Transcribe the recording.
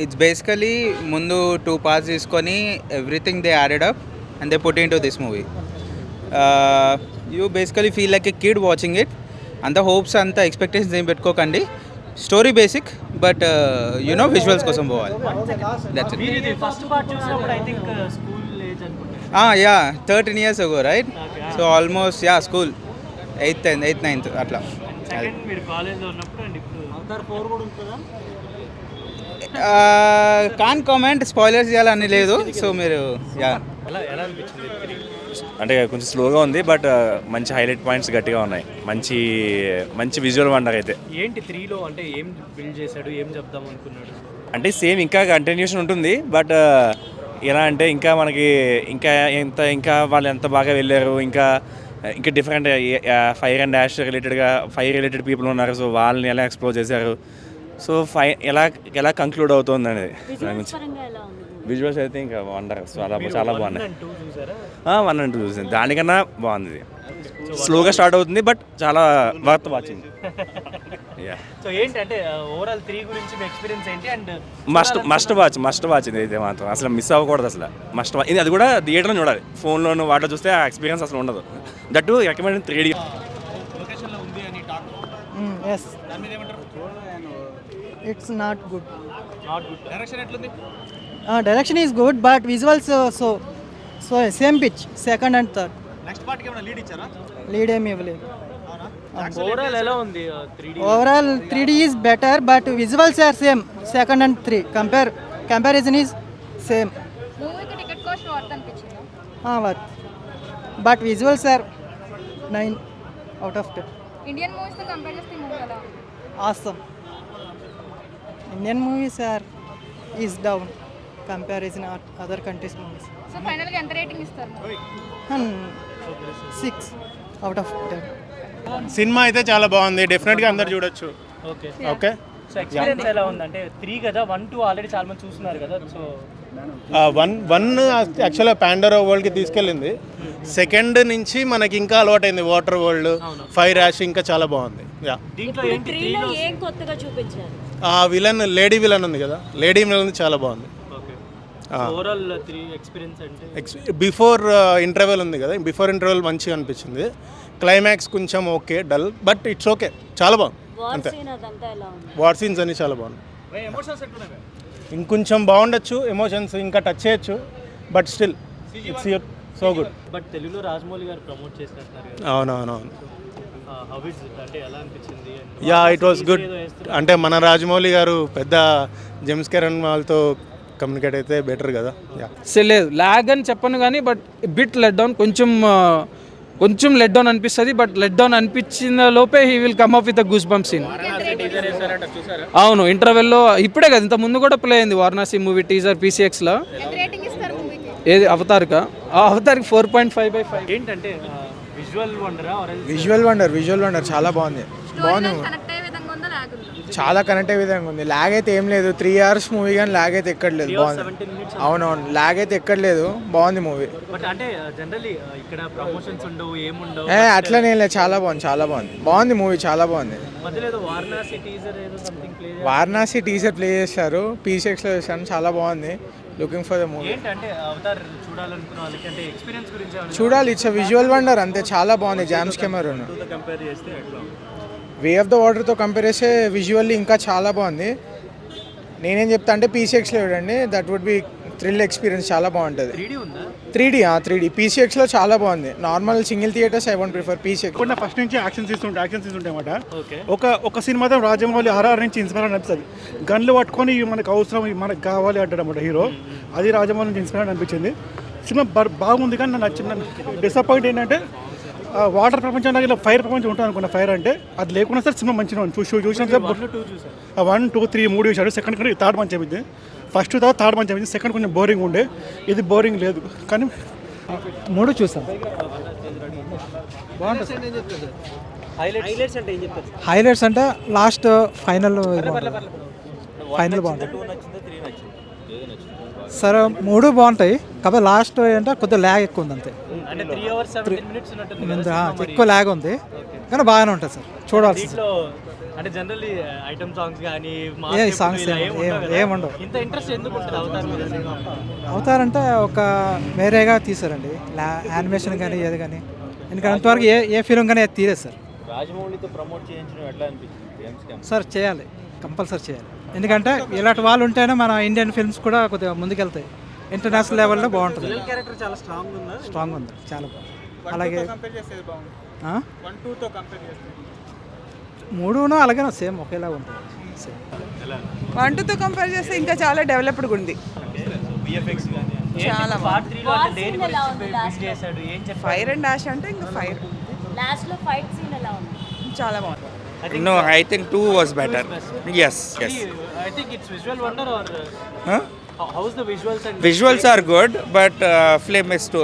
It's basically ముందు 2 parts తీసుకొని everything they added up and they put in to this movie. You basically feel like a kid watching it. అంత hopes అంత expectations ఏం పెట్టుకోకండి. Story basic but visuals కోసం పోవాలి. That's it. మీరు ఇది ఫస్ట్ పార్ట్ చూసినప్పుడు ఐ థింక్ స్కూల్ ఏజ్ అనుకుంటా. Yeah 13 years ago right. So almost school 8th 9th అట్లా. సెకండ్ మీరు కాలేజ్లో ఉన్నప్పుడు అండ్ ఇప్పుడు అవతార్ 4 కూడా ఉంటుందా? కాన్ కామెంట్, స్పాయిలర్స్ చేయాలని లేదు. సో మీరు ఎలా అనిపించింది 3? అంటే కొంచెం స్లోగా ఉంది బట్ మంచి హైలైట్ పాయింట్స్ గట్టిగా ఉన్నాయి. మంచి మంచి విజువల్ వండర్ అయితే. ఏంటి 3లో అంటే ఏం బిల్డ్ చేశాడు, ఏం చెప్దాం అనుకున్నాడు? అంటే సేమ్ ఇంకా కంటిన్యూషన్ ఉంటుంది బట్ ఎలా అంటే ఇంకా మనకి ఇంకా వాళ్ళు ఎంత బాగా వెళ్ళారు, ఇంకా డిఫరెంట్ ఫైర్ అండ్ డాష్ రిలేటెడ్గా ఫైర్ రిలేటెడ్ పీపుల్ ఉన్నారు. సో వాళ్ళని ఎలా ఎక్స్ప్లోర్ చేశారు, సో ఎలా కంక్లూడ్ అవుతుంది అనేది దాని గురించి. విజువల్స్ అయితే ఇంకా వండర్, చాలా బాగున్నాయి. 1 and 2 చూసింది, దానికన్నా బాగుంది. ఇది స్లోగా స్టార్ట్ అవుతుంది బట్ చాలా వర్త్ వాచింగ్. సో ఏంటంటే ఓవరాల్ 3 గురించి మీ ఎక్స్పీరియన్స్ ఏంటి? అండ్ మస్ట్ వాచ్ ఇది అయితే మాత్రం అసలు మిస్ అవ్వకూడదు. అసలు మస్ట్ వాచ్ ఇది. అది కూడా థియేటర్లో చూడాలి. ఫోన్లోను వాటిలో చూస్తే ఆ ఎక్స్పీరియన్స్ అసలు ఉండదు. That recommend 3D. Yes. It's not good. Direction ఎట్లుంది? Direction is good, but visuals so same pitch, second and third. Next part కి ఏమైనా లీడ్ ఇచ్చారా? Lead ఏమి ఇవ్వలేదు. ఓవరాల్ ఎలా ఉంది 3D? Overall 3D is better, but visuals are same. Second and 3 comparison is same. మూవీకి ticket cost worth అనిపించిందా? What? But visuals are 9 out of 10. Indian movies తో కంపేర్ చేస్తే ఈ మూవీ ఎలా ఉంది? Awesome. Indian movies is down comparison to other countries movies. So final గా ఎంత rating ఇస్తారు? 6 out of 10. సినిమా అయితే చాలా బాగుంది, డెఫినెట్గా అందరు చూడొచ్చు. ఓకే. సో ఎక్స్పీరియన్స్ ఎలా ఉంది? అంటే 3 కదా, 1, 2 ఆల్రెడీ చాలా మంది చూస్తున్నారు కదా. సో వన్ యాక్చువల్గా పాండోరా వరల్డ్కి తీసుకెళ్ళింది. సెకండ్ నుంచి మనకి ఇంకా అలవాటైంది వాటర్ వరల్డ్, ఫైర్ యాష్ ఇంకా చాలా బాగుంది. దీంట్లో ఏంటి 3లో ఏం కొత్తగా చూపించారు? విలన్, లేడీ విలన్ ఉంది కదా, లేడీ విలన్ చాలా బాగుంది. ఓకే. ఓవరాల్ 3 ఎక్స్పీరియన్స్ అంటే బిఫోర్ ఇంటర్వెల్ ఉంది కదా, బిఫోర్ ఇంటర్వెల్ మంచిగా అనిపించింది. క్లైమాక్స్ కొంచెం okay dull, but it's okay, చాలా బాగుంది. అంతే. వార్ సీన్స్ అన్ని చాలా బాగుంది. ఎమోషన్స్ ఎట్లున్నాయి? ఇంకొంచెం బాగుండొచ్చు, ఎమోషన్స్ ఇంకా టచ్ చేయొచ్చు, but still it's so good. But తెలుగులో రాజమౌళి గారు ప్రమోట్ చేస్తున్నారు కదా. అవునవునవును. హౌ ఇస్ ఇట్ అంటే ఎలా అనిపించింది? It was good. అంటే మన రాజమౌళి గారు పెద్ద జేమ్స్ కెరన్ వాళ్ళతో కమ్యూనికేట్ అయితే బెటర్ కదా. లేదు ల్యాగ్ అని చెప్పను కానీ బట్ బిట్ లెట్ డౌన్, కొంచెం లెట్ డౌన్ అనిపిస్తుంది. బట్ లెట్ డౌన్ అనిపించిన లోపే he will come up with goose bump scene. అవును, ఇంటర్వెల్లో ఇప్పుడే కదా, ఇంత ముందు కూడా ప్లే అయింది వారణాసి మూవీ టీజర్ PCXలో. ఎంత రేటింగ్ ఇస్తారు మూవీకి? ఏది అవతార్కి 4.5/5. ఏంటంటే విజువల్ వండరా? విజువల్ వండర్ చాలా బాగుంది. కనెక్ట్ అయ్యే విధంగా ఉందా, లాగ్ ఉందా? చాలా కనెక్ట్ అయ్యే విధంగా ఉంది. ల్యాగ్ అయితే ఏం లేదు. 3 hours మూవీ కానీ ల్యాగ్ అయితే ఎక్కడలేదు. బాగుంది. అవునవును, ల్యాగ్ అయితే ఎక్కడలేదు. బాగుంది మూవీ. బట్ అంటే జనరల్లీ ఇక్కడ ప్రమోషన్స్ ఉండవు, ఏముండవు. అట్లనే లేదు, చాలా బాగుంది మూవీ, చాలా బాగుంది. మధ్యలో ఏదో వారణాసి టీజర్ ఏదో something play Varanasi teaser play చేశారు, PCXలో చేశాను, చాలా బాగుంది. Looking for the movie. ఏంటంటే అవతార్ చూడాలనుకున్న వాళ్ళకి అంటే ఎక్స్పీరియన్స్ గురించి చూడాలి. ఇట్స్ విజువల్ వండర్ అంతే, చాలా బాగుంది. జామ్స్ కెమెరాను కంపేర్ చేస్తే ఎట్లా? వే ఆఫ్ ద వాటర్తో కంపేర్ చేస్తే విజువల్లీ ఇంకా చాలా బాగుంది. నేనేం చెప్తా అంటే PCXలో చూడండి, that would be thrill experience, చాలా బాగుంటుంది. 3D ఉందా? 3D PCXలో చాలా బాగుంది. Normal single theatres I won't prefer PCX. First నుంచి యాక్షన్ సీన్స్ ఉంటాయి అన్నమాట. ఒక సినిమా రాజమౌళి హరార్ నుంచి ఇన్స్పైర్ అనిపిస్తుంది. గన్లు పట్టుకొని మనకు అవసరం, మనకు కావాలి అంటాడు అన్నమాట హీరో. అది రాజమౌళి నుంచి ఇన్స్పైర్ అనిపించింది. సినిమా బాగుంది కానీ నచ్చిన డిసప్పాయింట్ ఏంటంటే వాటర్ ప్రపంచంలో ఇలా ఫైర్ ప్రపంచం ఉంటుంది అనుకున్న. ఫైర్ అంటే అది లేకుండా సార్ సినిమా మంచిగా చూసిన 1, 2, 3 3 చూశాడు. సెకండ్ కానీ థర్డ్ మంచి అయింది. ఫస్ట్ థర్డ్ మంచి అయింది. సెకండ్ కొంచెం బోరింగ్ ఉండే, ఇది బోరింగ్ లేదు కానీ 3 చూసాం. హైలైట్స్ అంటే లాస్ట్ ఫైనల్ బాగుంటుంది సార్. 3 బాగుంటాయి కాబట్టి లాస్ట్ అంటే కొద్దిగా ల్యాగ్ ఎక్కువ ఉంది అంతే. అంటే 3 hours 17 minutes ఉన్నట్టుంది. ఎక్కువ ల్యాగ్ ఉంది కానీ బాగానే ఉంటుంది సార్, చూడాల్సి. అంటే జనరల్లీ ఐటమ్ సాంగ్స్ కానీ songs ఏముండవు. ఇంత ఇంట్రెస్ట్ ఎందుకు ఉంటుంది అవతార్ మీద సినిమా? అవుతారంటే ఒక వేరేగా తీసారండి యానిమేషన్ కానీ ఏది కానీ ఎందుకంటే అంతవరకు ఏ ఫిలిం కానీ అది తీరేది సార్. రాజమౌళితో ప్రమోట్ చేయించడం ఎట్లా అనిపించింది? సార్ చేయాలి, కంపల్సరీ చేయాలి. ఎందుకంటే ఇలాంటి వాళ్ళు ఉంటేనే మన ఇండియన్ ఫిల్మ్స్ కూడా కొద్దిగా ముందుకెళ్తాయి, ఇంటర్నేషనల్ లెవెల్లో బాగుంటుంది. క్యారెక్టర్ చాలా స్ట్రాంగ్ ఉందా? స్ట్రాంగ్ ఉంది, చాలా బాగుంది. అలాగే ఆ? మూడును అలాగే సేమ్ ఒకేలా ఉంటుంది. సేమ్ 1-2తో కంపేర్ చేస్తే ఇంకా చాలా డెవలప్డ్గా ఉంది. చాలా పార్ట్ 3లో అంటే దేని గురించి బిల్డ్ చేశాడు, ఏం చెప్పారు? ఫైర్ అండ్ డాష్ అంటే ఇంకా ఫైర్ లాస్ట్ లో ఫైట్ సీన్ ఎలా ఉంది? చాలా బాగుంది. No, I think 2 was better. Yes. I think it's visual wonder or Huh? how's the visuals and Visuals are good, but film is too